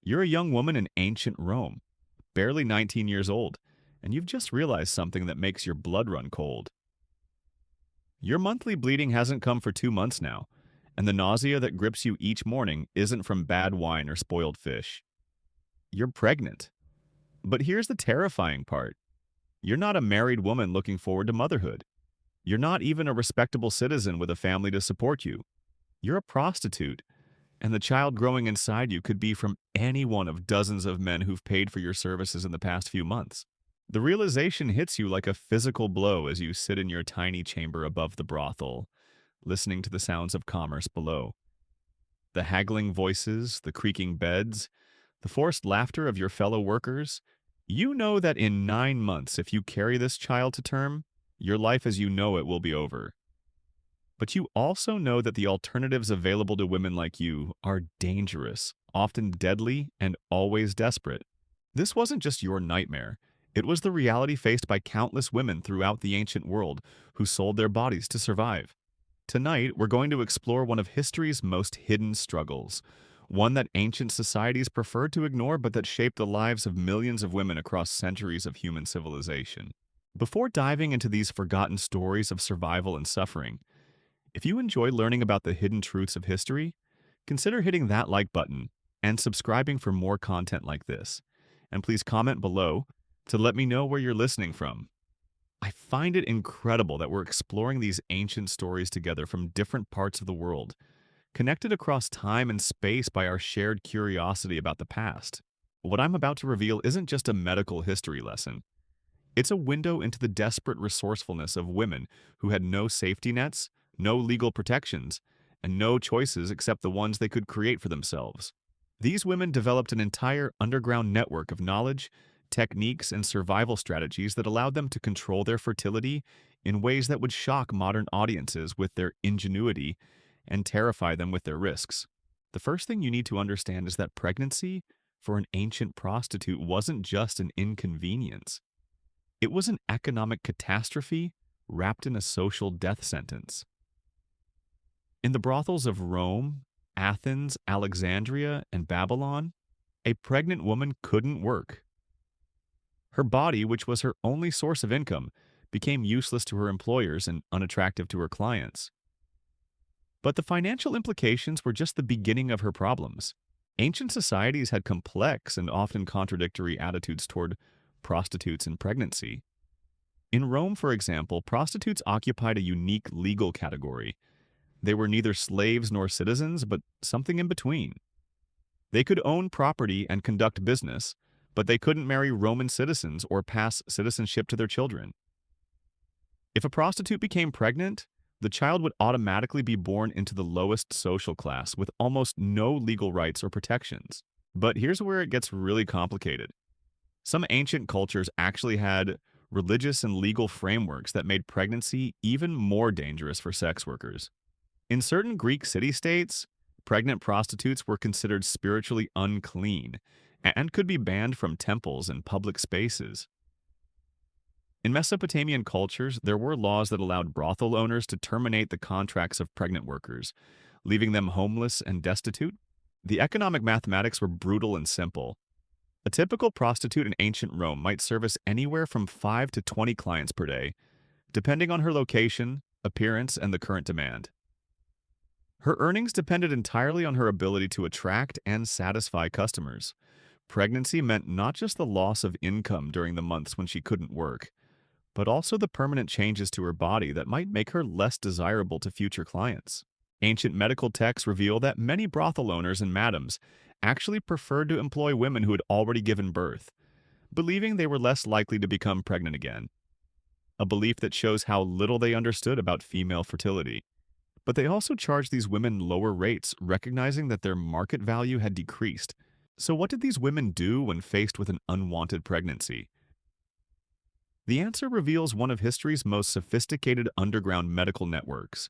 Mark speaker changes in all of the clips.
Speaker 1: You're a young woman in ancient Rome, barely 19 years old, and you've just realized something that makes your blood run cold. Your monthly bleeding hasn't come for 2 months now, and the nausea that grips you each morning isn't from bad wine or spoiled fish. You're pregnant. But here's the terrifying part. You're not a married woman looking forward to motherhood. You're not even a respectable citizen with a family to support you. You're a prostitute, and the child growing inside you could be from any one of dozens of men who've paid for your services in the past few months. The realization hits you like a physical blow as you sit in your tiny chamber above the brothel, listening to the sounds of commerce below. The haggling voices, the creaking beds, the forced laughter of your fellow workers. You know that in 9 months, if you carry this child to term, your life as you know it will be over. But you also know that the alternatives available to women like you are dangerous, often deadly, and always desperate. This wasn't just your nightmare. It was the reality faced by countless women throughout the ancient world who sold their bodies to survive. Tonight, we're going to explore one of history's most hidden struggles, one that ancient societies preferred to ignore but that shaped the lives of millions of women across centuries of human civilization. Before diving into these forgotten stories of survival and suffering, if you enjoy learning about the hidden truths of history, consider hitting that like button and subscribing for more content like this. And please comment below to let me know where you're listening from. I find it incredible that we're exploring these ancient stories together from different parts of the world, connected across time and space by our shared curiosity about the past. What I'm about to reveal isn't just a medical history lesson. It's a window into the desperate resourcefulness of women who had no safety nets, no legal protections, and no choices except the ones they could create for themselves. These women developed an entire underground network of knowledge, techniques, and survival strategies that allowed them to control their fertility in ways that would shock modern audiences with their ingenuity and terrify them with their risks. The first thing you need to understand is that pregnancy for an ancient prostitute wasn't just an inconvenience. It was an economic catastrophe wrapped in a social death sentence. In the brothels of Rome, Athens, Alexandria, and Babylon, a pregnant woman couldn't work. Her body, which was her only source of income, became useless to her employers and unattractive to her clients. But the financial implications were just the beginning of her problems. Ancient societies had complex and often contradictory attitudes toward prostitutes and pregnancy. In Rome, for example, prostitutes occupied a unique legal category. They were neither slaves nor citizens, but something in between. They could own property and conduct business, but they couldn't marry Roman citizens or pass citizenship to their children. If a prostitute became pregnant, the child would automatically be born into the lowest social class with almost no legal rights or protections. But here's where it gets really complicated. Some ancient cultures actually had religious and legal frameworks that made pregnancy even more dangerous for sex workers. In certain Greek city-states, pregnant prostitutes were considered spiritually unclean and could be banned from temples and public spaces. In Mesopotamian cultures, there were laws that allowed brothel owners to terminate the contracts of pregnant workers, leaving them homeless and destitute. The economic mathematics were brutal and simple. A typical prostitute in ancient Rome might service anywhere from 5 to 20 clients per day, depending on her location, appearance, and the current demand. Her earnings depended entirely on her ability to attract and satisfy customers. Pregnancy meant not just the loss of income during the months when she couldn't work, but also the permanent changes to her body that might make her less desirable to future clients. Ancient medical texts reveal that many brothel owners and madams actually preferred to employ women who had already given birth, believing they were less likely to become pregnant again. A belief that shows how little they understood about female fertility. But they also charged these women lower rates, recognizing that their market value had decreased. So what did these women do when faced with an unwanted pregnancy? The answer reveals one of history's most sophisticated underground medical networks,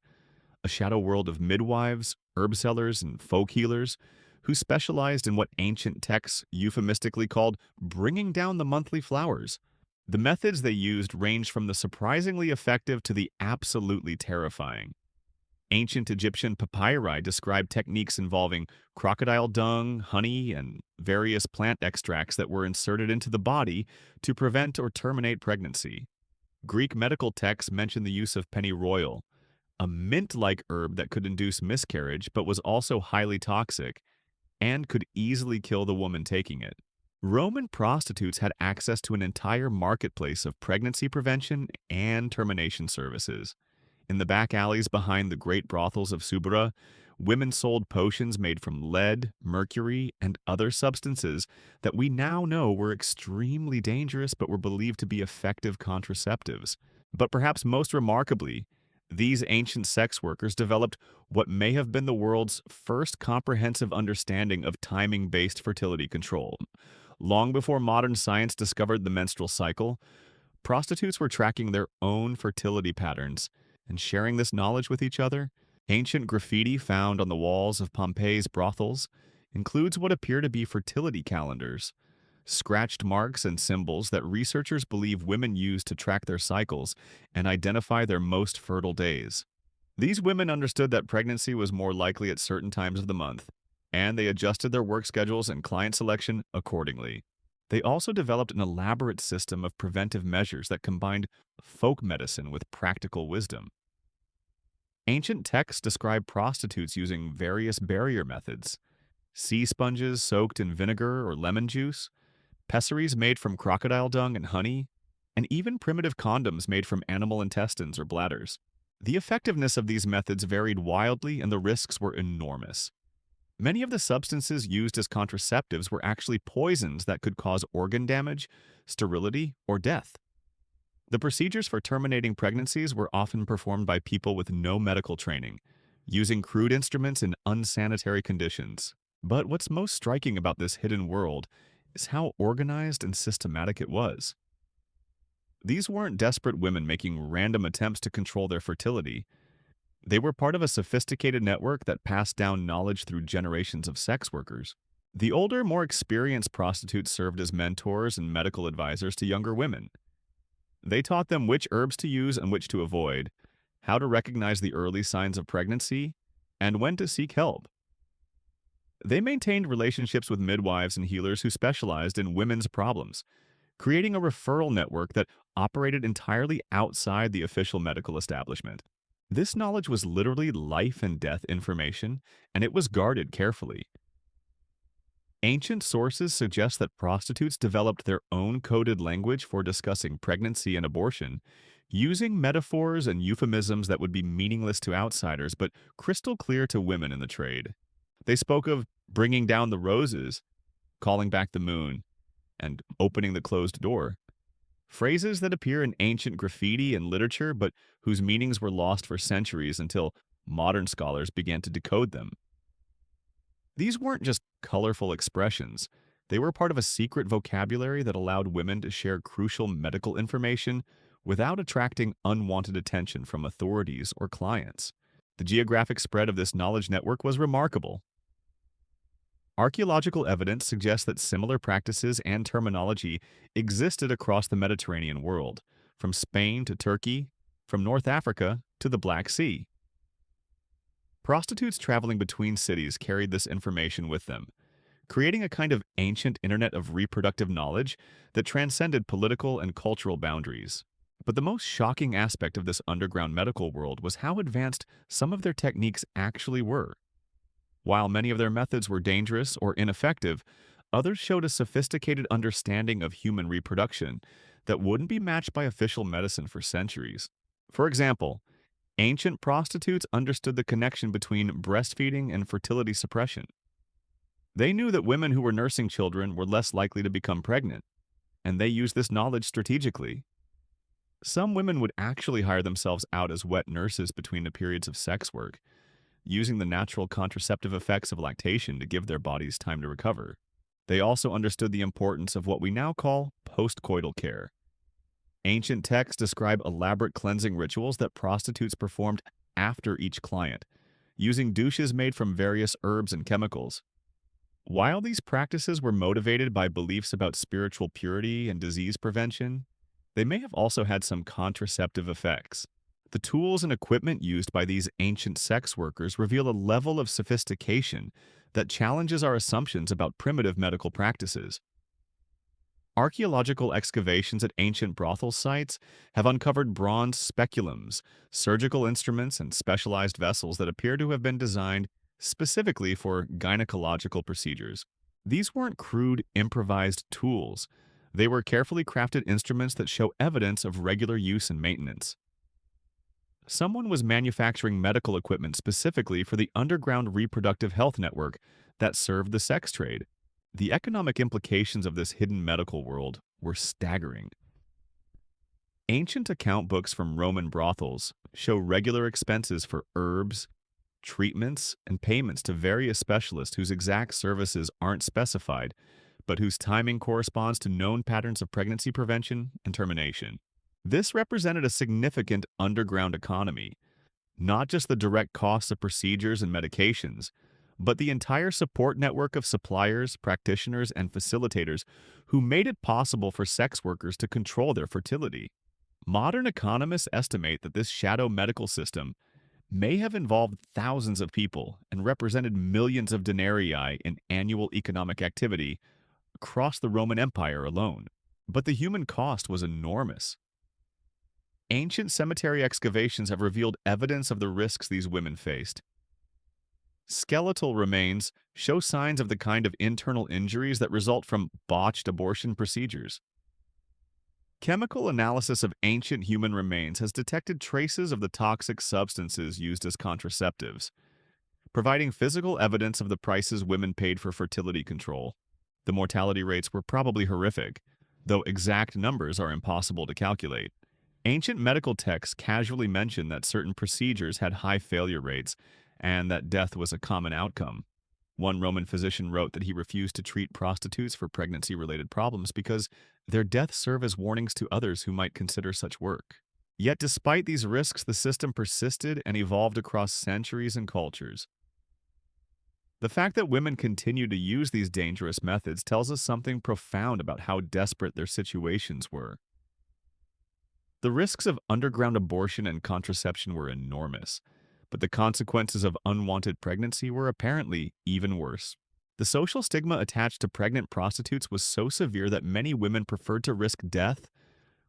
Speaker 1: a shadow world of midwives, herb sellers, and folk healers who specialized in what ancient texts euphemistically called bringing down the monthly flowers. The methods they used ranged from the surprisingly effective to the absolutely terrifying. Ancient Egyptian papyri describe techniques involving crocodile dung, honey, and various plant extracts that were inserted into the body to prevent or terminate pregnancy. Greek medical texts mention the use of pennyroyal, a mint-like herb that could induce miscarriage but was also highly toxic and could easily kill the woman taking it. Roman prostitutes had access to an entire marketplace of pregnancy prevention and termination services. In the back alleys behind the great brothels of Subura, women sold potions made from lead, mercury, and other substances that we now know were extremely dangerous but were believed to be effective contraceptives. But perhaps most remarkably, these ancient sex workers developed what may have been the world's first comprehensive understanding of timing-based fertility control. Long before modern science discovered the menstrual cycle, prostitutes were tracking their own fertility patterns and sharing this knowledge with each other. Ancient graffiti found on the walls of Pompeii's brothels includes what appear to be fertility calendars, scratched marks and symbols that researchers believe women use to track their cycles and identify their most fertile days. These women understood that pregnancy was more likely at certain times of the month, and they adjusted their work schedules and client selection accordingly. They also developed an elaborate system of preventive measures that combined folk medicine with practical wisdom. Ancient texts describe prostitutes using various barrier methods: sea sponges soaked in vinegar or lemon juice, pessaries made from crocodile dung and honey, and even primitive condoms made from animal intestines or bladders. The effectiveness of these methods varied wildly and the risks were enormous. Many of the substances used as contraceptives were actually poisons that could cause organ damage, sterility, or death. The procedures for terminating pregnancies were often performed by people with no medical training, using crude instruments in unsanitary conditions. But what's most striking about this hidden world is how organized and systematic it was. These weren't desperate women making random attempts to control their fertility. They were part of a sophisticated network that passed down knowledge through generations of sex workers. The older, more experienced prostitutes served as mentors and medical advisors to younger women. They taught them which herbs to use and which to avoid, how to recognize the early signs of pregnancy, and when to seek help. They maintained relationships with midwives and healers who specialized in women's problems, creating a referral network that operated entirely outside the official medical establishment. This knowledge was literally life and death information, and it was guarded carefully. Ancient sources suggest that prostitutes developed their own coded language for discussing pregnancy and abortion, using metaphors and euphemisms that would be meaningless to outsiders but crystal clear to women in the trade. They spoke of bringing down the roses, calling back the moon, and opening the closed door. Phrases that appear in ancient graffiti and literature but whose meanings were lost for centuries until modern scholars began to decode them. These weren't just colorful expressions. They were part of a secret vocabulary that allowed women to share crucial medical information without attracting unwanted attention from authorities or clients. The geographic spread of this knowledge network was remarkable. Archaeological evidence suggests that similar practices and terminology existed across the Mediterranean world, from Spain to Turkey, from North Africa to the Black Sea. Prostitutes traveling between cities carried this information with them, creating a kind of ancient internet of reproductive knowledge that transcended political and cultural boundaries. But the most shocking aspect of this underground medical world was how advanced some of their techniques actually were. While many of their methods were dangerous or ineffective, others showed a sophisticated understanding of human reproduction that wouldn't be matched by official medicine for centuries. For example, ancient prostitutes understood the connection between breastfeeding and fertility suppression. They knew that women who were nursing children were less likely to become pregnant, and they used this knowledge strategically. Some women would actually hire themselves out as wet nurses between the periods of sex work, using the natural contraceptive effects of lactation to give their bodies time to recover. They also understood the importance of what we now call postcoital care. Ancient texts describe elaborate cleansing rituals that prostitutes performed after each client, using douches made from various herbs and chemicals. While these practices were motivated by beliefs about spiritual purity and disease prevention, they may have also had some contraceptive effects. The tools and equipment used by these ancient sex workers reveal a level of sophistication that challenges our assumptions about primitive medical practices. Archaeological excavations at ancient brothel sites have uncovered bronze speculums, surgical instruments, and specialized vessels that appear to have been designed specifically for gynecological procedures. These weren't crude, improvised tools. They were carefully crafted instruments that show evidence of regular use and maintenance. Someone was manufacturing medical equipment specifically for the underground reproductive health network that served the sex trade. The economic implications of this hidden medical world were staggering. Ancient account books from Roman brothels show regular expenses for herbs, treatments, and payments to various specialists whose exact services aren't specified, but whose timing corresponds to known patterns of pregnancy prevention and termination. This represented a significant underground economy, not just the direct costs of procedures and medications, but the entire support network of suppliers, practitioners, and facilitators who made it possible for sex workers to control their fertility. Modern economists estimate that this shadow medical system may have involved thousands of people and represented millions of denarii in annual economic activity across the Roman Empire alone. But the human cost was enormous. Ancient cemetery excavations have revealed evidence of the risks these women faced. Skeletal remains show signs of the kind of internal injuries that result from botched abortion procedures. Chemical analysis of ancient human remains has detected traces of the toxic substances used as contraceptives, providing physical evidence of the prices women paid for fertility control. The mortality rates were probably horrific, though exact numbers are impossible to calculate. Ancient medical texts casually mention that certain procedures had high failure rates and that death was a common outcome. One Roman physician wrote that he refused to treat prostitutes for pregnancy-related problems because their deaths serve as warnings to others who might consider such work. Yet despite these risks, the system persisted and evolved across centuries and cultures. The fact that women continued to use these dangerous methods tells us something profound about how desperate their situations were. The risks of underground abortion and contraception were enormous, but the consequences of unwanted pregnancy were apparently even worse. The social stigma attached to pregnant prostitutes was so severe that many women preferred to risk death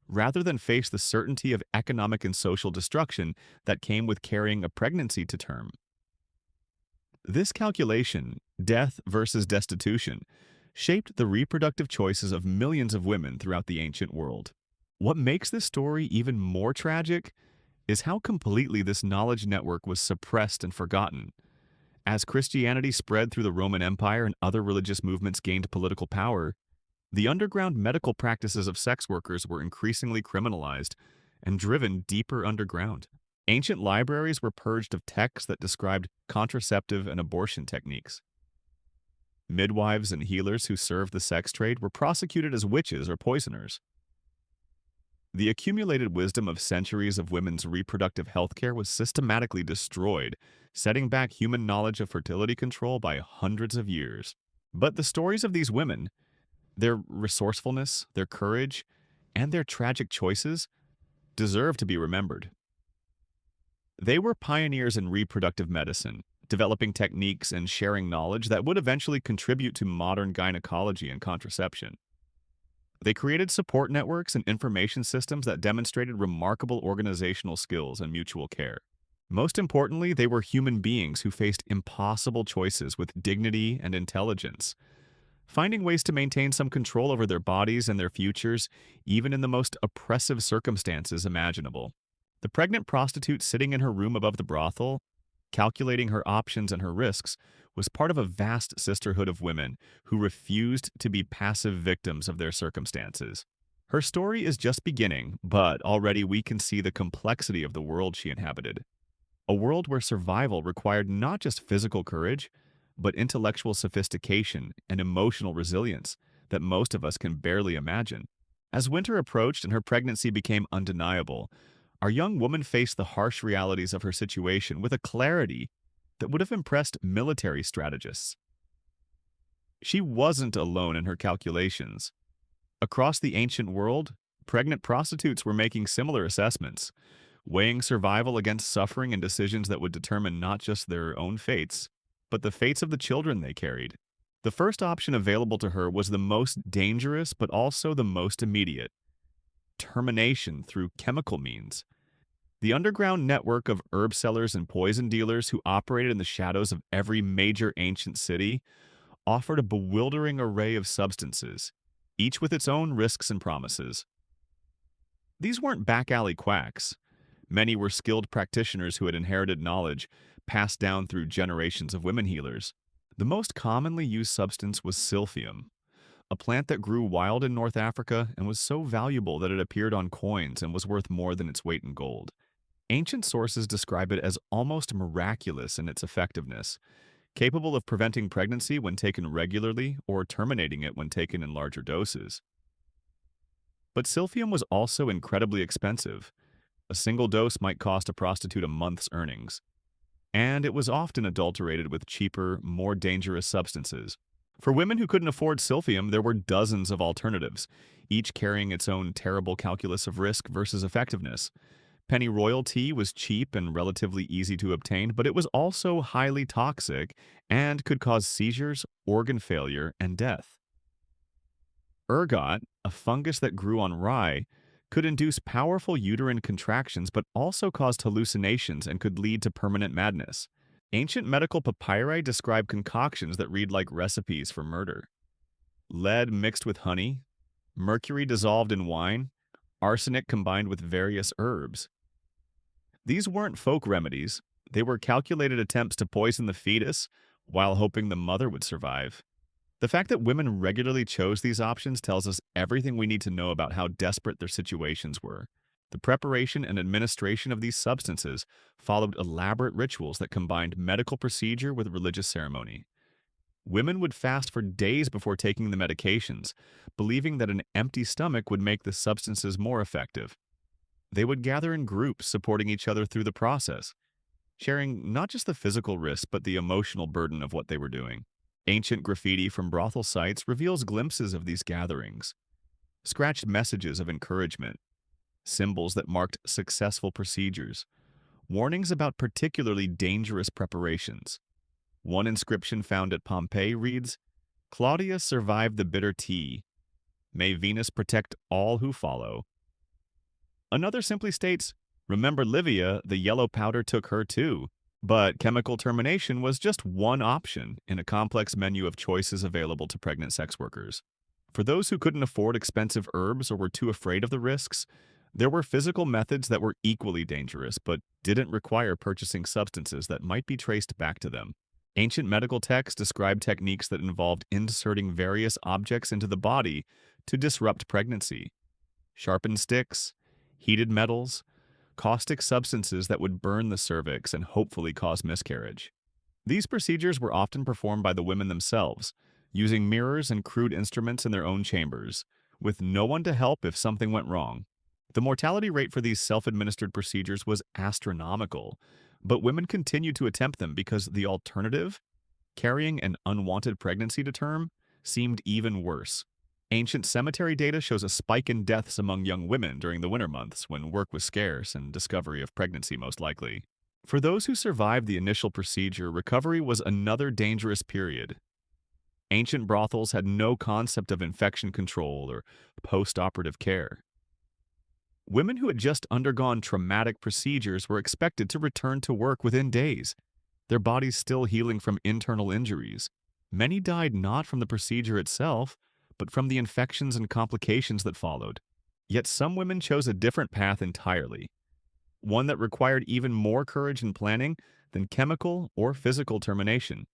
Speaker 1: rather than face the certainty of economic and social destruction that came with carrying a pregnancy to term. This calculation, death versus destitution, shaped the reproductive choices of millions of women throughout the ancient world. What makes this story even more tragic is how completely this knowledge network was suppressed and forgotten. As Christianity spread through the Roman Empire and other religious movements gained political power, the underground medical practices of sex workers were increasingly criminalized and driven deeper underground. Ancient libraries were purged of texts that described contraceptive and abortion techniques. Midwives and healers who served the sex trade were prosecuted as witches or poisoners. The accumulated wisdom of centuries of women's reproductive health care was systematically destroyed, setting back human knowledge of fertility control by hundreds of years. But the stories of these women, their resourcefulness, their courage, and their tragic choices deserve to be remembered. They were pioneers in reproductive medicine, developing techniques and sharing knowledge that would eventually contribute to modern gynecology and contraception. They created support networks and information systems that demonstrated remarkable organizational skills and mutual care. Most importantly, they were human beings who faced impossible choices with dignity and intelligence, finding ways to maintain some control over their bodies and their futures, even in the most oppressive circumstances imaginable. The pregnant prostitute sitting in her room above the brothel, calculating her options and her risks, was part of a vast sisterhood of women who refused to be passive victims of their circumstances. Her story is just beginning, but already we can see the complexity of the world she inhabited. A world where survival required not just physical courage, but intellectual sophistication and emotional resilience that most of us can barely imagine. As winter approached and her pregnancy became undeniable, our young woman faced the harsh realities of her situation with a clarity that would have impressed military strategists. She wasn't alone in her calculations. Across the ancient world, pregnant prostitutes were making similar assessments. weighing survival against suffering and decisions that would determine not just their own fates, but the fates of the children they carried. The first option available to her was the most dangerous but also the most immediate: termination through chemical means. The underground network of herb sellers and poison dealers who operated in the shadows of every major ancient city offered a bewildering array of substances, each with its own risks and promises. These weren't back alley quacks. Many were skilled practitioners who had inherited knowledge passed down through generations of women healers. The most commonly used substance was silphium, a plant that grew wild in North Africa and was so valuable that it appeared on coins and was worth more than its weight in gold. Ancient sources describe it as almost miraculous in its effectiveness, capable of preventing pregnancy when taken regularly or terminating it when taken in larger doses. But silphium was also incredibly expensive. A single dose might cost a prostitute a month's earnings. And it was often adulterated with cheaper, more dangerous substances. For women who couldn't afford silphium, there were dozens of alternatives, each carrying its own terrible calculus of risk versus effectiveness. Pennyroyal tea was cheap and relatively easy to obtain, but it was also highly toxic and could cause seizures, organ failure, and death. Ergot, a fungus that grew on rye, could induce powerful uterine contractions but also caused hallucinations and could lead to permanent madness. Ancient medical papyri describe concoctions that read like recipes for murder. Lead mixed with honey, mercury dissolved in wine, arsenic combined with various herbs. These weren't folk remedies, they were calculated attempts to poison the fetus while hoping the mother would survive. The fact that women regularly chose these options tells us everything we need to know about how desperate their situations were. The preparation and administration of these substances followed elaborate rituals that combined medical procedure with religious ceremony. Women would fast for days before taking the medications, believing that an empty stomach would make the substances more effective. They would gather in groups, supporting each other through the process, sharing not just the physical risk but the emotional burden of what they were doing. Ancient graffiti from brothel sites reveals glimpses of these gatherings, scratched messages of encouragement, symbols that marked successful procedures, warnings about particularly dangerous preparations. One inscription found at Pompeii reads, "Claudius survived the bitter tea. May Venus protect all who follow." Another simply states, "Remember Livia, the yellow powder took her too." But chemical termination was just one option in a complex menu of choices available to pregnant sex workers. For those who couldn't afford expensive herbs or were too afraid of the risks, there were physical methods that were equally dangerous but didn't require purchasing substances that might be traced back to them. Ancient medical texts describe techniques that involved inserting various objects into the body to disrupt pregnancy. Sharpened sticks, heated metals, caustic substances that would burn the cervix and hopefully cause miscarriage. These procedures were often performed by the women themselves, using mirrors and crude instruments in their own chambers, with no one to help if something went wrong. The mortality rate for these self-administered procedures was astronomical, but women continued to attempt them because the alternative, carrying an unwanted pregnancy to term, seemed even worse. Ancient cemetery data shows a spike in deaths among young women during the winter months when work was scarce and discovery of pregnancy most likely. For those who survived the initial procedure, recovery was another dangerous period. Ancient brothels had no concept of infection control or post-operative care. Women who had just undergone traumatic procedures were expected to return to work within days, their bodies still healing from internal injuries. Many died not from the procedure itself, but from the infections and complications that followed. Yet some women chose a different path entirely, one that required even more courage and planning than chemical or physical termination.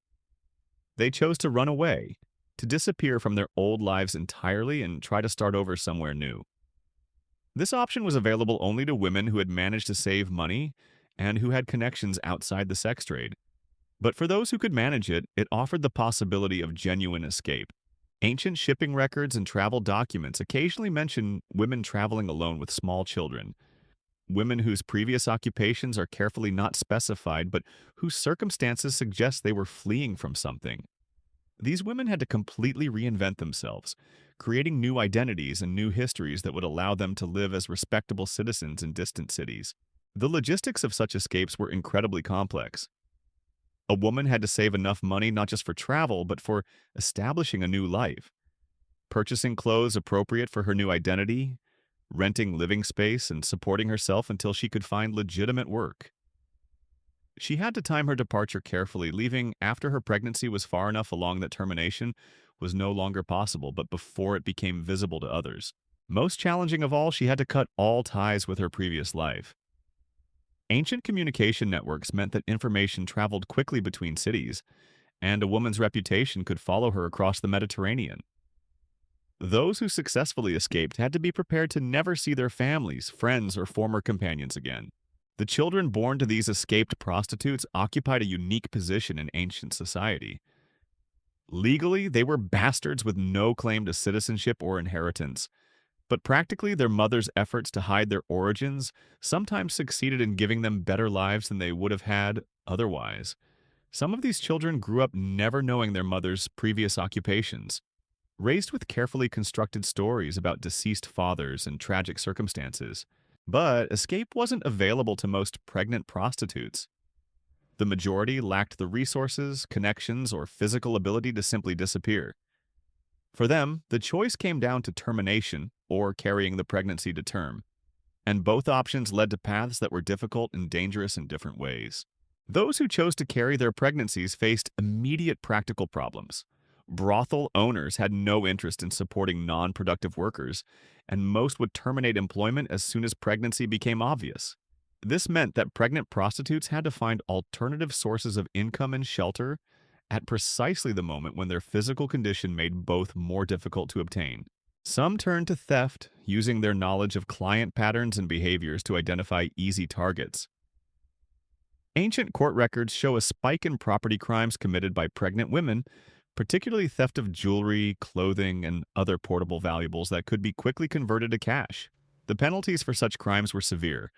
Speaker 1: They chose to run away, to disappear from their old lives entirely and try to start over somewhere new. This option was available only to women who had managed to save money and who had connections outside the sex trade. But for those who could manage it, it offered the possibility of genuine escape. Ancient shipping records and travel documents occasionally mention women traveling alone with small children, women whose previous occupations are carefully not specified but whose circumstances suggest they were fleeing from something. These women had to completely reinvent themselves, creating new identities and new histories that would allow them to live as respectable citizens in distant cities. The logistics of such escapes were incredibly complex. A woman had to save enough money not just for travel, but for establishing a new life, purchasing clothes appropriate for her new identity, renting living space, and supporting herself until she could find legitimate work. She had to time her departure carefully, leaving after her pregnancy was far enough along that termination was no longer possible, but before it became visible to others. Most challenging of all, she had to cut all ties with her previous life. Ancient communication networks meant that information traveled quickly between cities, and a woman's reputation could follow her across the Mediterranean. Those who successfully escaped had to be prepared to never see their families, friends, or former companions again. The children born to these escaped prostitutes occupied a unique position in ancient society. Legally, they were bastards with no claim to citizenship or inheritance, but practically their mothers' efforts to hide their origins sometimes succeeded in giving them better lives than they would have had otherwise. Some of these children grew up never knowing their mother's previous occupations, raised with carefully constructed stories about deceased fathers and tragic circumstances. But escape wasn't available to most pregnant prostitutes. The majority lacked the resources, connections, or physical ability to simply disappear. For them, the choice came down to termination or carrying the pregnancy to term, and both options led to paths that were difficult and dangerous in different ways. Those who chose to carry their pregnancies faced immediate practical problems. Brothel owners had no interest in supporting non-productive workers, and most would terminate employment as soon as pregnancy became obvious. This meant that pregnant prostitutes had to find alternative sources of income and shelter at precisely the moment when their physical condition made both more difficult to obtain. Some turned to theft, using their knowledge of client patterns and behaviors to identify easy targets. Ancient court records show a spike in property crimes committed by pregnant women, particularly theft of jewelry, clothing, and other portable valuables that could be quickly converted to cash. The penalties for such crimes were severe,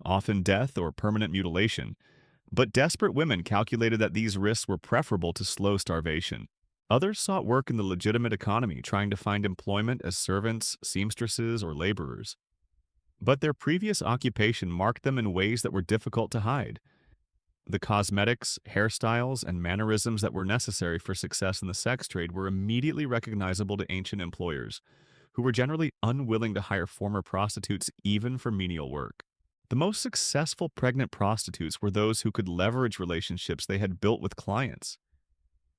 Speaker 1: often death or permanent mutilation, but desperate women calculated that these risks were preferable to slow starvation. Others sought work in the legitimate economy, trying to find employment as servants, seamstresses, or laborers. But their previous occupation marked them in ways that were difficult to hide. The cosmetics, hairstyles, and mannerisms that were necessary for success in the sex trade were immediately recognizable to ancient employers, who were generally unwilling to hire former prostitutes even for menial work. The most successful pregnant prostitutes were those who could leverage relationships they had built with clients.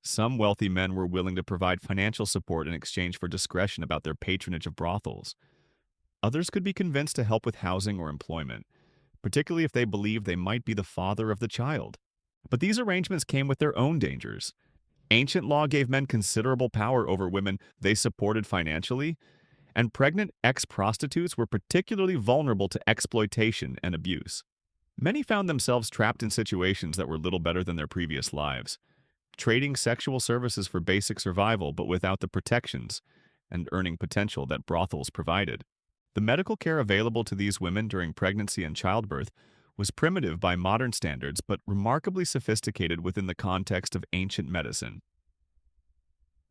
Speaker 1: Some wealthy men were willing to provide financial support in exchange for discretion about their patronage of brothels. Others could be convinced to help with housing or employment, particularly if they believed they might be the father of the child. But these arrangements came with their own dangers. Ancient law gave men considerable power over women they supported financially, and pregnant ex-prostitutes were particularly vulnerable to exploitation and abuse. Many found themselves trapped in situations that were little better than their previous lives, trading sexual services for basic survival but without the protections and earning potential that brothels provided. The medical care available to these women during pregnancy and childbirth was primitive by modern standards but remarkably sophisticated within the context of ancient medicine.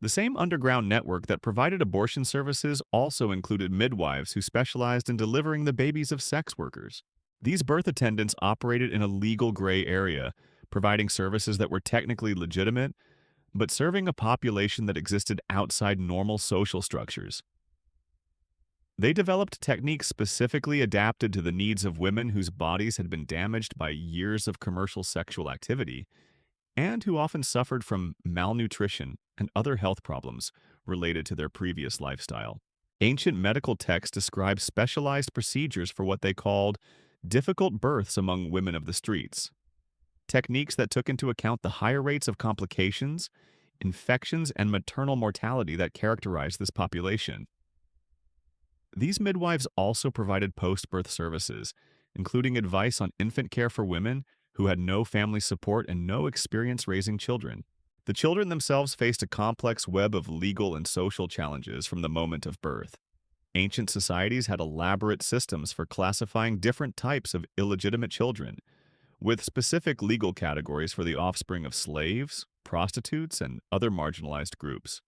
Speaker 1: The same underground network that provided abortion services also included midwives who specialized in delivering the babies of sex workers. These birth attendants operated in a legal gray area, providing services that were technically legitimate, but serving a population that existed outside normal social structures. They developed techniques specifically adapted to the needs of women whose bodies had been damaged by years of commercial sexual activity, and who often suffered from malnutrition and other health problems related to their previous lifestyle. Ancient medical texts describe specialized procedures for what they called difficult births among women of the streets, techniques that took into account the higher rates of complications, infections, and maternal mortality that characterized this population. These midwives also provided post-birth services, including advice on infant care for women who had no family support and no experience raising children. The children themselves faced a complex web of legal and social challenges from the moment of birth. Ancient societies had elaborate systems for classifying different types of illegitimate children, with specific legal categories for the offspring of slaves, prostitutes, and other marginalized groups.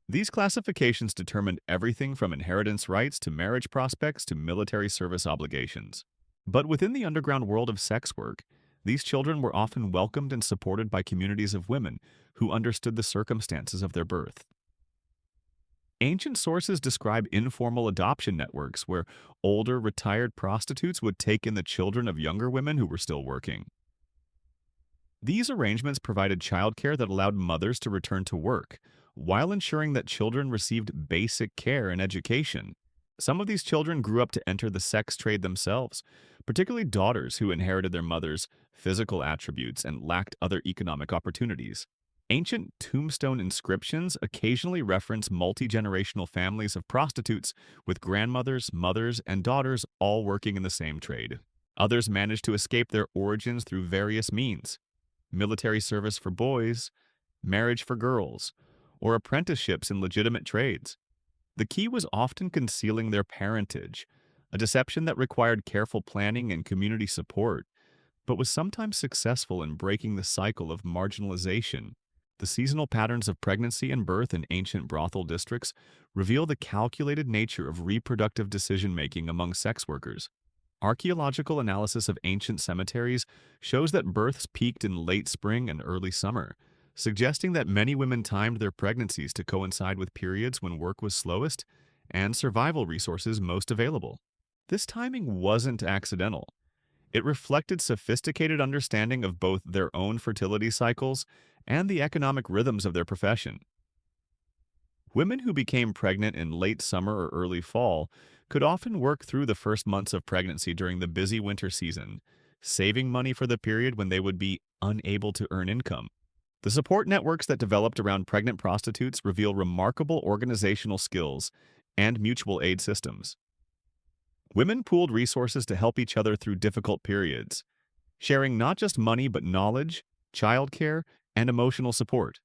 Speaker 1: These classifications determined everything from inheritance rights to marriage prospects to military service obligations. But within the underground world of sex work, these children were often welcomed and supported by communities of women who understood the circumstances of their birth. Ancient sources describe informal adoption networks where older, retired prostitutes would take in the children of younger women who were still working. These arrangements provided childcare that allowed mothers to return to work, while ensuring that children received basic care and education. Some of these children grew up to enter the sex trade themselves, particularly daughters who inherited their mother's physical attributes and lacked other economic opportunities. Ancient tombstone inscriptions occasionally reference multi-generational families of prostitutes with grandmothers, mothers, and daughters all working in the same trade. Others managed to escape their origins through various means: military service for boys, marriage for girls, or apprenticeships in legitimate trades. The key was often concealing their parentage, a deception that required careful planning and community support, but was sometimes successful in breaking the cycle of marginalization. The seasonal patterns of pregnancy and birth in ancient brothel districts reveal the calculated nature of reproductive decision-making among sex workers. Archaeological analysis of ancient cemeteries shows that births peaked in late spring and early summer, suggesting that many women timed their pregnancies to coincide with periods when work was slowest and survival resources most available. This timing wasn't accidental. It reflected sophisticated understanding of both their own fertility cycles and the economic rhythms of their profession. Women who became pregnant in late summer or early fall could often work through the first months of pregnancy during the busy winter season, saving money for the period when they would be unable to earn income. The support networks that developed around pregnant prostitutes reveal remarkable organizational skills and mutual aid systems. Women pooled resources to help each other through difficult periods, sharing not just money but knowledge, childcare, and emotional support.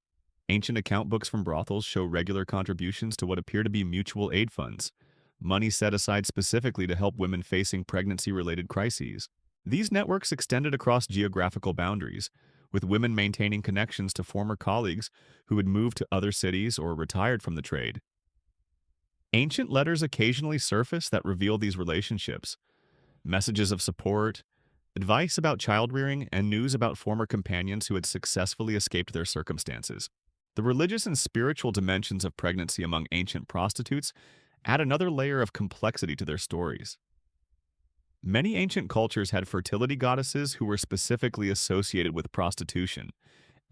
Speaker 1: Ancient account books from brothels show regular contributions to what appear to be mutual aid funds, money set aside specifically to help women facing pregnancy-related crises. These networks extended across geographical boundaries, with women maintaining connections to former colleagues who had moved to other cities or retired from the trade. Ancient letters occasionally surface that reveal these relationships: messages of support, advice about childrearing, and news about former companions who had successfully escaped their circumstances. The religious and spiritual dimensions of pregnancy among ancient prostitutes add another layer of complexity to their stories. Many ancient cultures had fertility goddesses who were specifically associated with prostitution,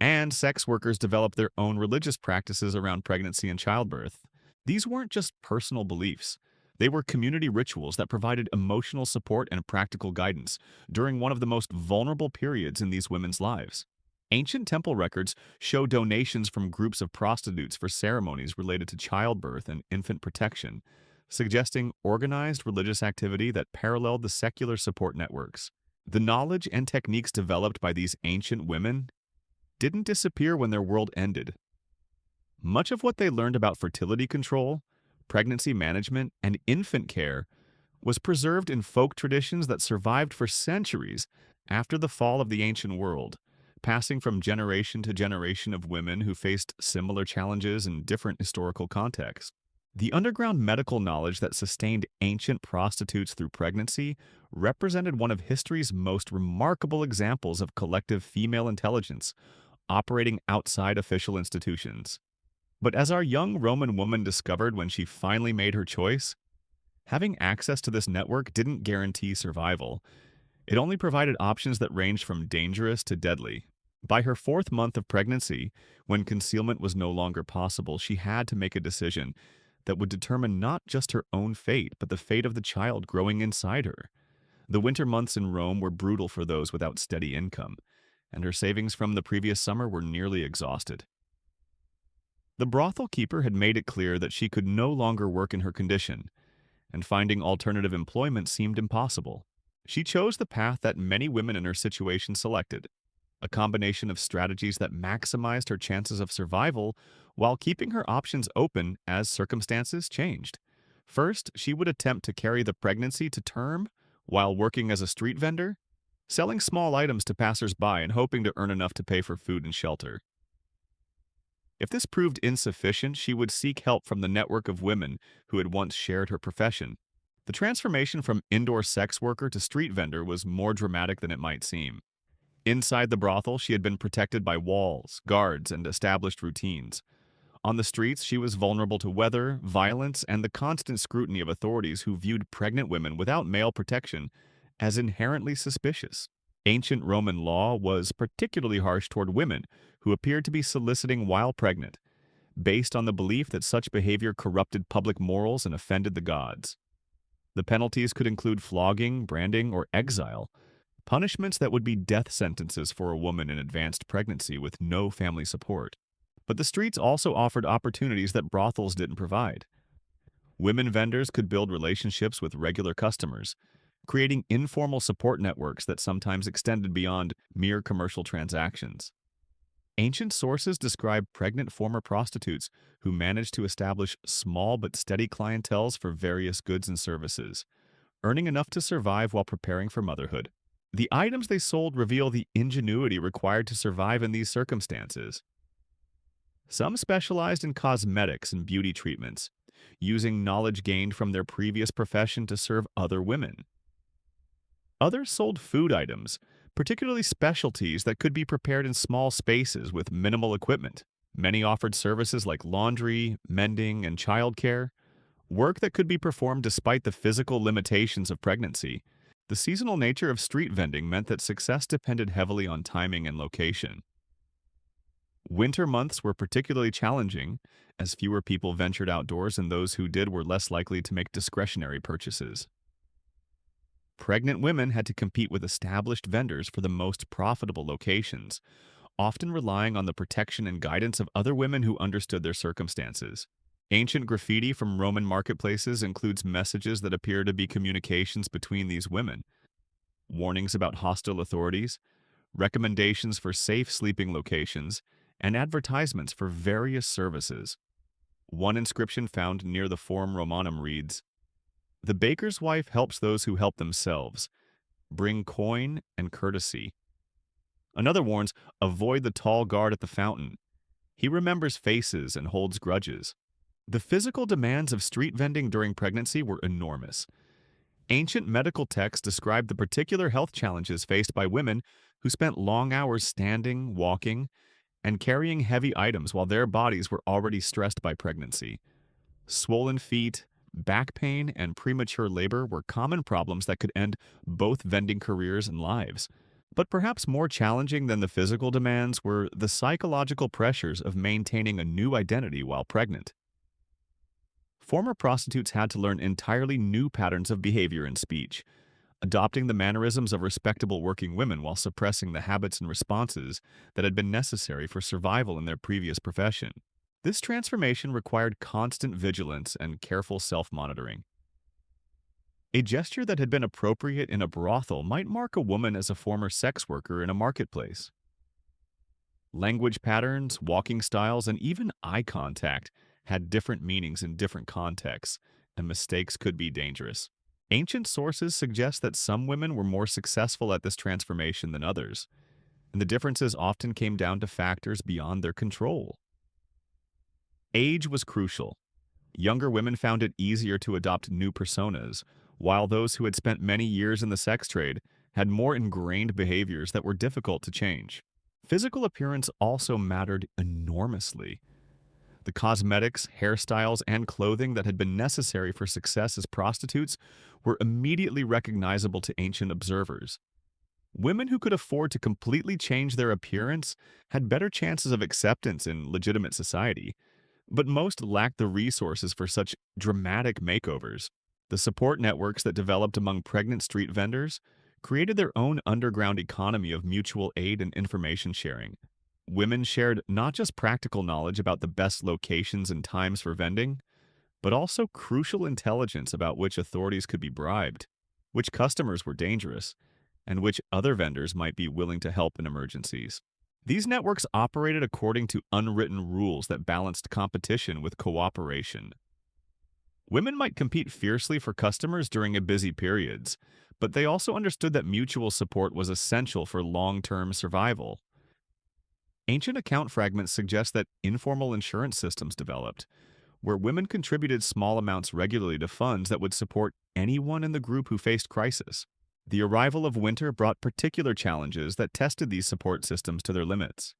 Speaker 1: and sex workers developed their own religious practices around pregnancy and childbirth. These weren't just personal beliefs. They were community rituals that provided emotional support and practical guidance during one of the most vulnerable periods in these women's lives. Ancient temple records show donations from groups of prostitutes for ceremonies related to childbirth and infant protection, suggesting organized religious activity that paralleled the secular support networks. The knowledge and techniques developed by these ancient women didn't disappear when their world ended. Much of what they learned about fertility control, pregnancy management, and infant care was preserved in folk traditions that survived for centuries after the fall of the ancient world, passing from generation to generation of women who faced similar challenges in different historical contexts. The underground medical knowledge that sustained ancient prostitutes through pregnancy represented one of history's most remarkable examples of collective female intelligence operating outside official institutions. But as our young Roman woman discovered when she finally made her choice, having access to this network didn't guarantee survival. It only provided options that ranged from dangerous to deadly. By her 4th month of pregnancy, when concealment was no longer possible, she had to make a decision that would determine not just her own fate, but the fate of the child growing inside her. The winter months in Rome were brutal for those without steady income, and her savings from the previous summer were nearly exhausted. The brothel keeper had made it clear that she could no longer work in her condition, and finding alternative employment seemed impossible. She chose the path that many women in her situation selected, a combination of strategies that maximized her chances of survival while keeping her options open as circumstances changed. First, she would attempt to carry the pregnancy to term while working as a street vendor, selling small items to passers-by and hoping to earn enough to pay for food and shelter. If this proved insufficient, she would seek help from the network of women who had once shared her profession. The transformation from indoor sex worker to street vendor was more dramatic than it might seem. Inside the brothel, she had been protected by walls, guards, and established routines. On the streets, she was vulnerable to weather, violence, and the constant scrutiny of authorities who viewed pregnant women without male protection as inherently suspicious. Ancient Roman law was particularly harsh toward women who appeared to be soliciting while pregnant, based on the belief that such behavior corrupted public morals and offended the gods. The penalties could include flogging, branding, or exile, punishments that would be death sentences for a woman in advanced pregnancy with no family support. But the streets also offered opportunities that brothels didn't provide. Women vendors could build relationships with regular customers, creating informal support networks that sometimes extended beyond mere commercial transactions. Ancient sources describe pregnant former prostitutes who managed to establish small but steady clienteles for various goods and services, earning enough to survive while preparing for motherhood. The items they sold reveal the ingenuity required to survive in these circumstances. Some specialized in cosmetics and beauty treatments, using knowledge gained from their previous profession to serve other women. Others sold food items, particularly specialties that could be prepared in small spaces with minimal equipment. Many offered services like laundry, mending, and childcare, work that could be performed despite the physical limitations of pregnancy. The seasonal nature of street vending meant that success depended heavily on timing and location. Winter months were particularly challenging, as fewer people ventured outdoors and those who did were less likely to make discretionary purchases. Pregnant women had to compete with established vendors for the most profitable locations, often relying on the protection and guidance of other women who understood their circumstances. Ancient graffiti from Roman marketplaces includes messages that appear to be communications between these women, warnings about hostile authorities, recommendations for safe sleeping locations, and advertisements for various services. One inscription found near the Forum Romanum reads, "The baker's wife helps those who help themselves. Bring coin and courtesy." Another warns, "Avoid the tall guard at the fountain. He remembers faces and holds grudges." The physical demands of street vending during pregnancy were enormous. Ancient medical texts described the particular health challenges faced by women who spent long hours standing, walking, and carrying heavy items while their bodies were already stressed by pregnancy. Swollen feet, back pain, and premature labor were common problems that could end both vending careers and lives. But perhaps more challenging than the physical demands were the psychological pressures of maintaining a new identity while pregnant. Former prostitutes had to learn entirely new patterns of behavior and speech, adopting the mannerisms of respectable working women while suppressing the habits and responses that had been necessary for survival in their previous profession. This transformation required constant vigilance and careful self-monitoring. A gesture that had been appropriate in a brothel might mark a woman as a former sex worker in a marketplace. Language patterns, walking styles, and even eye contact had different meanings in different contexts, and mistakes could be dangerous. Ancient sources suggest that some women were more successful at this transformation than others, and the differences often came down to factors beyond their control. Age was crucial. Younger women found it easier to adopt new personas, while those who had spent many years in the sex trade had more ingrained behaviors that were difficult to change. Physical appearance also mattered enormously. The cosmetics, hairstyles, and clothing that had been necessary for success as prostitutes were immediately recognizable to ancient observers. Women who could afford to completely change their appearance had better chances of acceptance in legitimate society, but most lacked the resources for such dramatic makeovers. The support networks that developed among pregnant street vendors created their own underground economy of mutual aid and information sharing. Women shared not just practical knowledge about the best locations and times for vending, but also crucial intelligence about which authorities could be bribed, which customers were dangerous, and which other vendors might be willing to help in emergencies. These networks operated according to unwritten rules that balanced competition with cooperation. Women might compete fiercely for customers during busy periods, but they also understood that mutual support was essential for long-term survival. Ancient account fragments suggest that informal insurance systems developed, where women contributed small amounts regularly to funds that would support anyone in the group who faced crisis. The arrival of winter brought particular challenges that tested these support systems to their limits.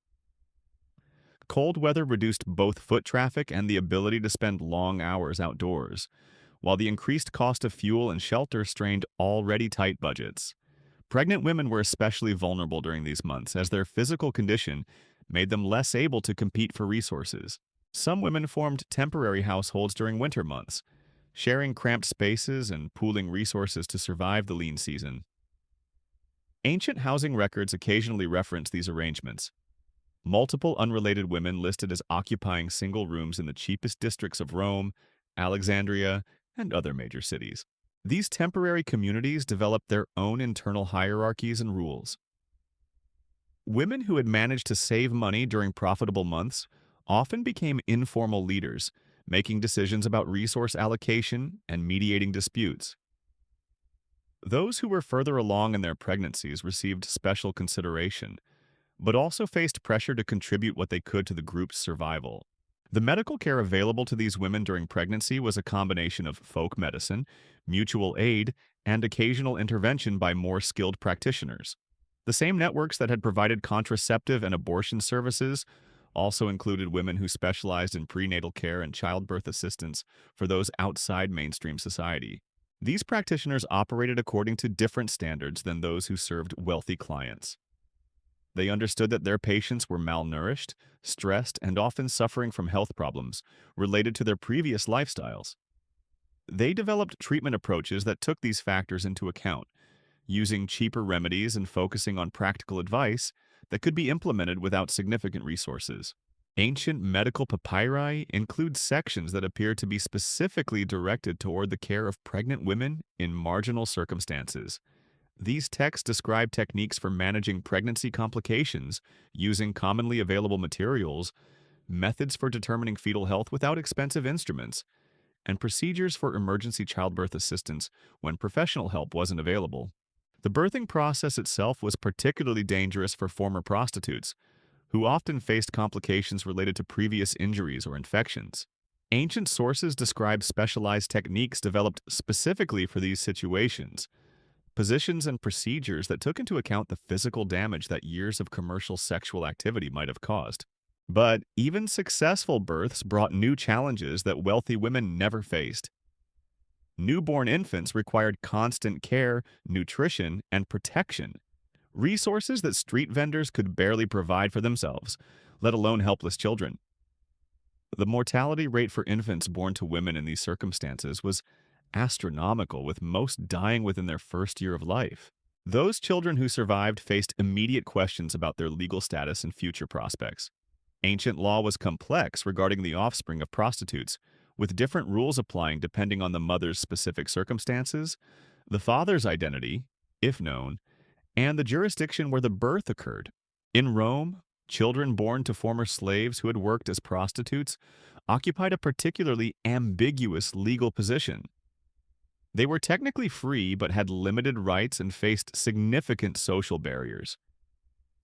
Speaker 1: Cold weather reduced both foot traffic and the ability to spend long hours outdoors, while the increased cost of fuel and shelter strained already tight budgets. Pregnant women were especially vulnerable during these months, as their physical condition made them less able to compete for resources. Some women formed temporary households during winter months, sharing cramped spaces and pooling resources to survive the lean season. Ancient housing records occasionally reference these arrangements. Multiple unrelated women listed as occupying single rooms in the cheapest districts of Rome, Alexandria, and other major cities. These temporary communities developed their own internal hierarchies and rules. Women who had managed to save money during profitable months often became informal leaders, making decisions about resource allocation and mediating disputes. Those who were further along in their pregnancies received special consideration, but also faced pressure to contribute what they could to the group's survival. The medical care available to these women during pregnancy was a combination of folk medicine, mutual aid, and occasional intervention by more skilled practitioners. The same networks that had provided contraceptive and abortion services also included women who specialized in prenatal care and childbirth assistance for those outside mainstream society. These practitioners operated according to different standards than those who served wealthy clients. They understood that their patients were malnourished, stressed, and often suffering from health problems related to their previous lifestyles. They developed treatment approaches that took these factors into account, using cheaper remedies and focusing on practical advice that could be implemented without significant resources. Ancient medical papyri include sections that appear to be specifically directed toward the care of pregnant women in marginal circumstances. These texts describe techniques for managing pregnancy complications using commonly available materials, methods for determining fetal health without expensive instruments, and procedures for emergency childbirth assistance when professional help wasn't available. The birthing process itself was particularly dangerous for former prostitutes, who often faced complications related to previous injuries or infections. Ancient sources describe specialized techniques developed specifically for these situations, positions and procedures that took into account the physical damage that years of commercial sexual activity might have caused. But even successful births brought new challenges that wealthy women never faced. Newborn infants required constant care, nutrition, and protection, resources that street vendors could barely provide for themselves, let alone helpless children. The mortality rate for infants born to women in these circumstances was astronomical, with most dying within their first year of life. Those children who survived faced immediate questions about their legal status and future prospects. Ancient law was complex regarding the offspring of prostitutes, with different rules applying depending on the mother's specific circumstances, the father's identity, if known, and the jurisdiction where the birth occurred. In Rome, children born to former slaves who had worked as prostitutes occupied a particularly ambiguous legal position. They were technically free but had limited rights and faced significant social barriers.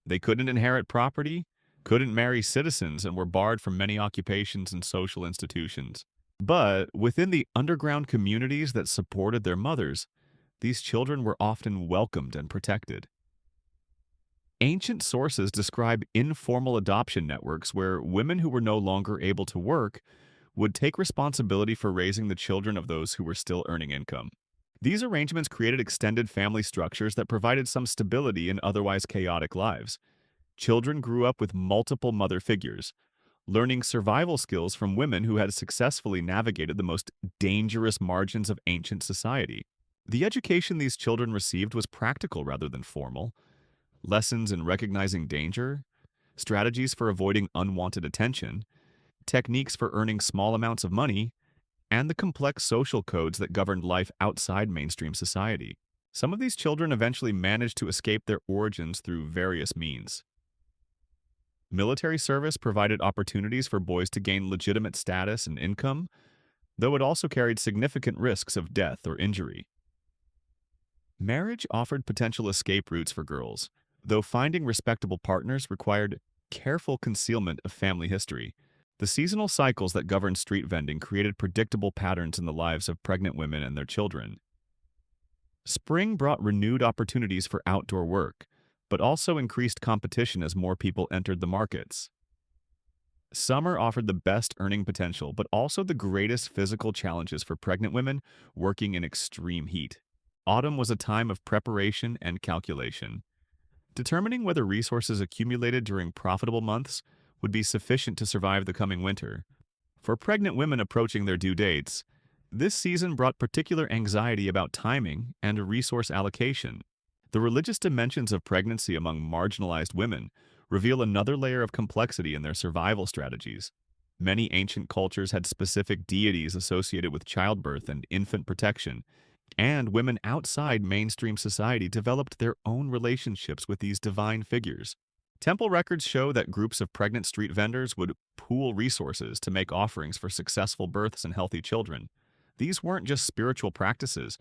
Speaker 1: They couldn't inherit property, couldn't marry citizens, and were barred from many occupations and social institutions. But within the underground communities that supported their mothers, these children were often welcomed and protected. Ancient sources describe informal adoption networks where women who were no longer able to work would take responsibility for raising the children of those who were still earning income. These arrangements created extended family structures that provided some stability in otherwise chaotic lives. Children grew up with multiple mother figures, learning survival skills from women who had successfully navigated the most dangerous margins of ancient society. The education these children received was practical rather than formal. Lessons in recognizing danger, strategies for avoiding unwanted attention, techniques for earning small amounts of money, and the complex social codes that governed life outside mainstream society. Some of these children eventually managed to escape their origins through various means. Military service provided opportunities for boys to gain legitimate status and income, though it also carried significant risks of death or injury. Marriage offered potential escape routes for girls, though finding respectable partners required careful concealment of family history. The seasonal cycles that governed street vending created predictable patterns in the lives of pregnant women and their children. Spring brought renewed opportunities for outdoor work, but also increased competition as more people entered the markets. Summer offered the best earning potential, but also the greatest physical challenges for pregnant women working in extreme heat. Autumn was a time of preparation and calculation. Determining whether resources accumulated during profitable months would be sufficient to survive the coming winter. For pregnant women approaching their due dates, this season brought particular anxiety about timing and resource allocation. The religious dimensions of pregnancy among marginalized women reveal another layer of complexity in their survival strategies. Many ancient cultures had specific deities associated with childbirth and infant protection, and women outside mainstream society developed their own relationships with these divine figures. Temple records show that groups of pregnant street vendors would pool resources to make offerings for successful births and healthy children. These weren't just spiritual practices,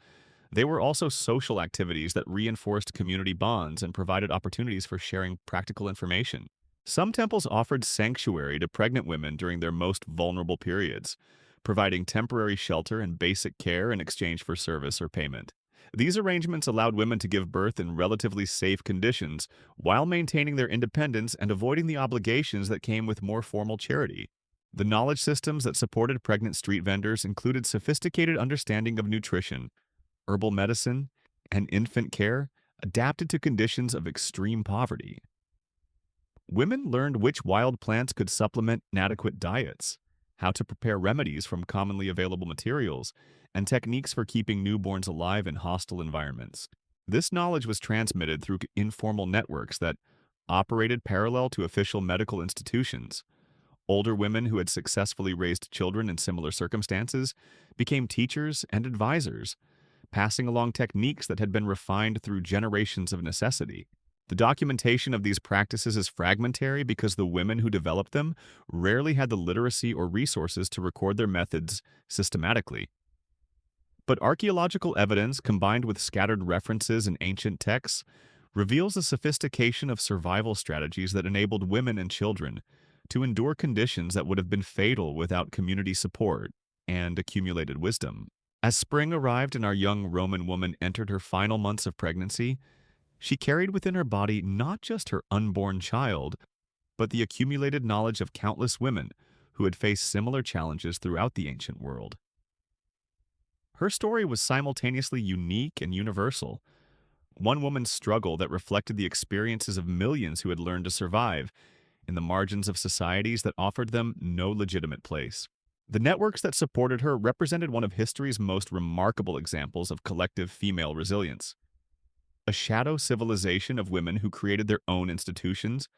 Speaker 1: they were also social activities that reinforced community bonds and provided opportunities for sharing practical information. Some temples offered sanctuary to pregnant women during their most vulnerable periods, providing temporary shelter and basic care in exchange for service or payment. These arrangements allowed women to give birth in relatively safe conditions while maintaining their independence and avoiding the obligations that came with more formal charity. The knowledge systems that supported pregnant street vendors included sophisticated understanding of nutrition, herbal medicine, and infant care adapted to conditions of extreme poverty. Women learned which wild plants could supplement inadequate diets, how to prepare remedies from commonly available materials, and techniques for keeping newborns alive in hostile environments. This knowledge was transmitted through informal networks that operated parallel to official medical institutions. Older women who had successfully raised children in similar circumstances became teachers and advisors, passing along techniques that had been refined through generations of necessity. The documentation of these practices is fragmentary because the women who developed them rarely had the literacy or resources to record their methods systematically. But archaeological evidence, combined with scattered references in ancient texts, reveals a sophistication of survival strategies that enabled women and children to endure conditions that would have been fatal without community support and accumulated wisdom. As spring arrived and our young Roman woman entered her final months of pregnancy, she carried within her body not just her unborn child, but the accumulated knowledge of countless women who had faced similar challenges throughout the ancient world. Her story was simultaneously unique and universal, one woman's struggle that reflected the experiences of millions who had learned to survive in the margins of societies that offered them no legitimate place. The networks that supported her represented one of history's most remarkable examples of collective female resilience. A shadow civilization of women who created their own institutions,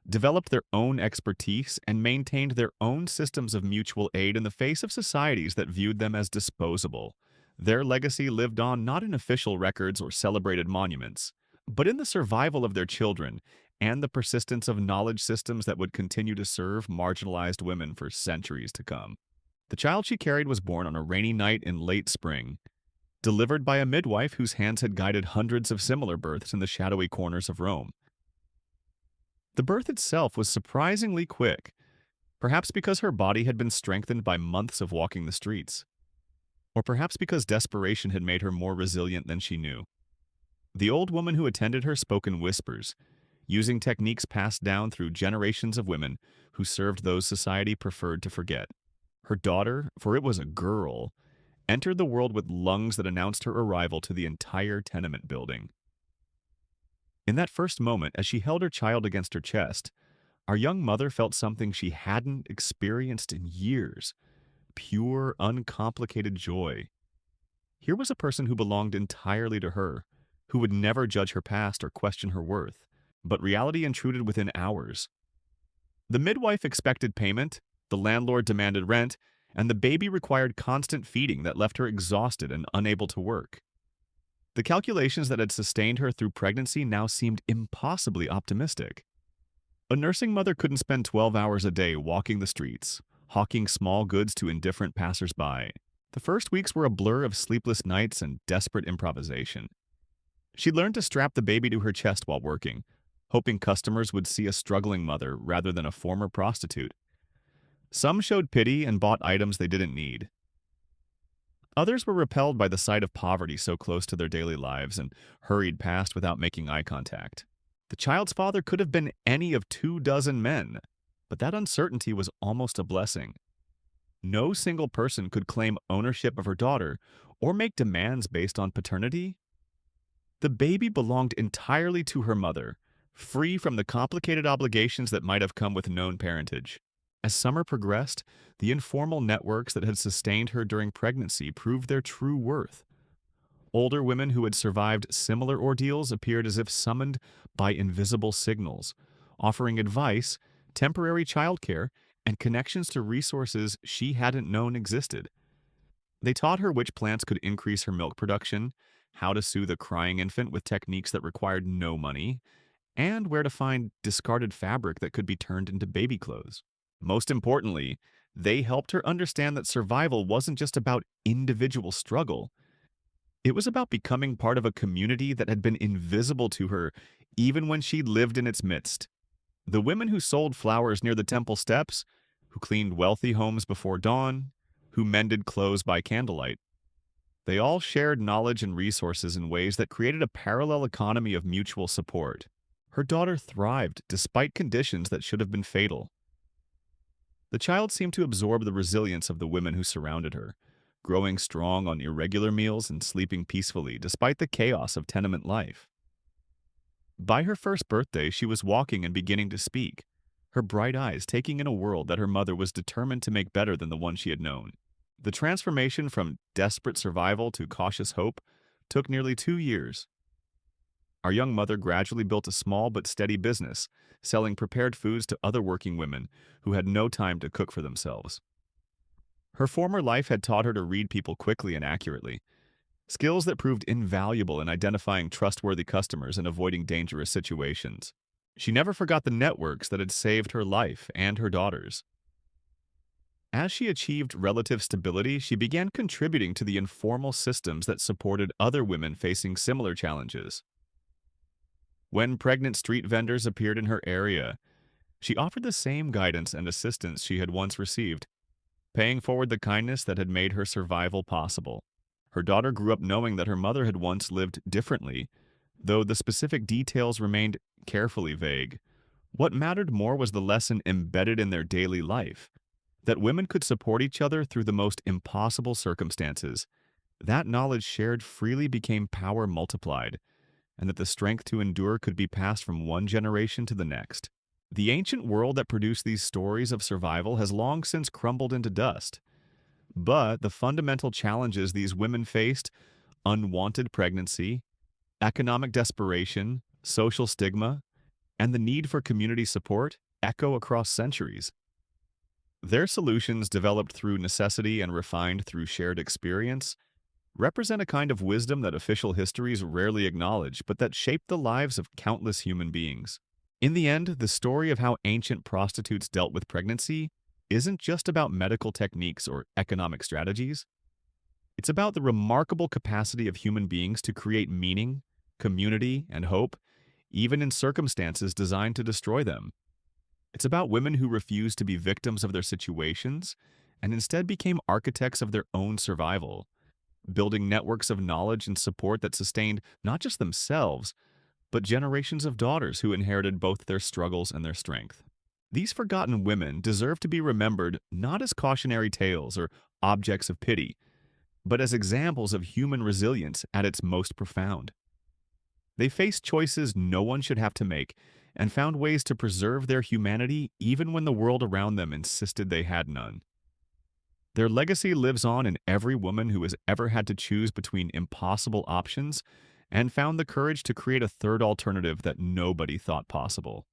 Speaker 1: developed their own expertise, and maintained their own systems of mutual aid in the face of societies that viewed them as disposable. Their legacy lived on not in official records or celebrated monuments, but in the survival of their children and the persistence of knowledge systems that would continue to serve marginalized women for centuries to come. The child she carried was born on a rainy night in late spring, delivered by a midwife whose hands had guided hundreds of similar births in the shadowy corners of Rome. The birth itself was surprisingly quick, perhaps because her body had been strengthened by months of walking the streets, or perhaps because desperation had made her more resilient than she knew. The old woman who attended her spoke in whispers, using techniques passed down through generations of women who served those society preferred to forget. Her daughter, for it was a girl, entered the world with lungs that announced her arrival to the entire tenement building. In that first moment, as she held her child against her chest, our young mother felt something she hadn't experienced in years: pure, uncomplicated joy. Here was a person who belonged entirely to her, who would never judge her past or question her worth. But reality intruded within hours. The midwife expected payment, the landlord demanded rent, and the baby required constant feeding that left her exhausted and unable to work. The calculations that had sustained her through pregnancy now seemed impossibly optimistic. A nursing mother couldn't spend 12 hours a day walking the streets, hawking small goods to indifferent passers-by. The first weeks were a blur of sleepless nights and desperate improvisation. She learned to strap the baby to her chest while working, hoping customers would see a struggling mother rather than a former prostitute. Some showed pity and bought items they didn't need. Others were repelled by the sight of poverty so close to their daily lives and hurried past without making eye contact. The child's father could have been any of 24 men, but that uncertainty was almost a blessing. No single person could claim ownership of her daughter or make demands based on paternity. The baby belonged entirely to her mother, free from the complicated obligations that might have come with known parentage. As summer progressed, the informal networks that had sustained her during pregnancy proved their true worth. Older women who had survived similar ordeals appeared as if summoned by invisible signals, offering advice, temporary childcare, and connections to resources she hadn't known existed. They taught her which plants could increase her milk production, how to soothe a crying infant with techniques that required no money, and where to find discarded fabric that could be turned into baby clothes. Most importantly, they helped her understand that survival wasn't just about individual struggle. It was about becoming part of a community that had been invisible to her even when she lived in its midst. The women who sold flowers near the temple steps, who cleaned wealthy homes before dawn, who mended clothes by candlelight, they all shared knowledge and resources in ways that created a parallel economy of mutual support. Her daughter thrived despite conditions that should have been fatal. The child seemed to absorb the resilience of the women who surrounded her, growing strong on irregular meals and sleeping peacefully despite the chaos of tenement life. By her first birthday, she was walking and beginning to speak, her bright eyes taking in a world that her mother was determined to make better than the one she had known. The transformation from desperate survival to cautious hope took nearly 2 years. Our young mother gradually built a small but steady business, selling prepared foods to other working women who had no time to cook for themselves. Her former life had taught her to read people quickly and accurately, skills that proved invaluable in identifying trustworthy customers and avoiding dangerous situations. She never forgot the networks that had saved her life and her daughter's. As she achieved relative stability, she began contributing to the informal systems that supported other women facing similar challenges. When pregnant street vendors appeared in her area, she offered the same guidance and assistance she had once received, paying forward the kindness that had made her survival possible. Her daughter grew up knowing that her mother had once lived differently, though the specific details remained carefully vague. What mattered more was the lesson embedded in their daily life, that women could support each other through the most impossible circumstances. That knowledge shared freely became power multiplied, and that the strength to endure could be passed from one generation to the next. The ancient world that produced these stories of survival has long since crumbled into dust. But the fundamental challenges these women faced, unwanted pregnancy, economic desperation, social stigma, and the need for community support, echo across centuries. Their solutions, developed through necessity and refined through shared experience, represent a kind of wisdom that official histories rarely acknowledge, but that shaped the lives of countless human beings. In the end, the story of how ancient prostitutes dealt with pregnancy isn't just about medical techniques or economic strategies. It's about the remarkable capacity of human beings to create meaning, community, and hope, even in circumstances designed to destroy them. It's about women who refused to be victims of their situations and instead became architects of their own survival, building networks of knowledge and support that sustained not just themselves, but generations of daughters who inherited both their struggles and their strength. These forgotten women deserve to be remembered not as cautionary tales or objects of pity, but as examples of human resilience at its most profound. They faced choices no one should have to make and found ways to preserve their humanity even when the world around them insisted they had none. Their legacy lives on in every woman who has ever had to choose between impossible options and found the courage to create a third alternative that nobody thought possible.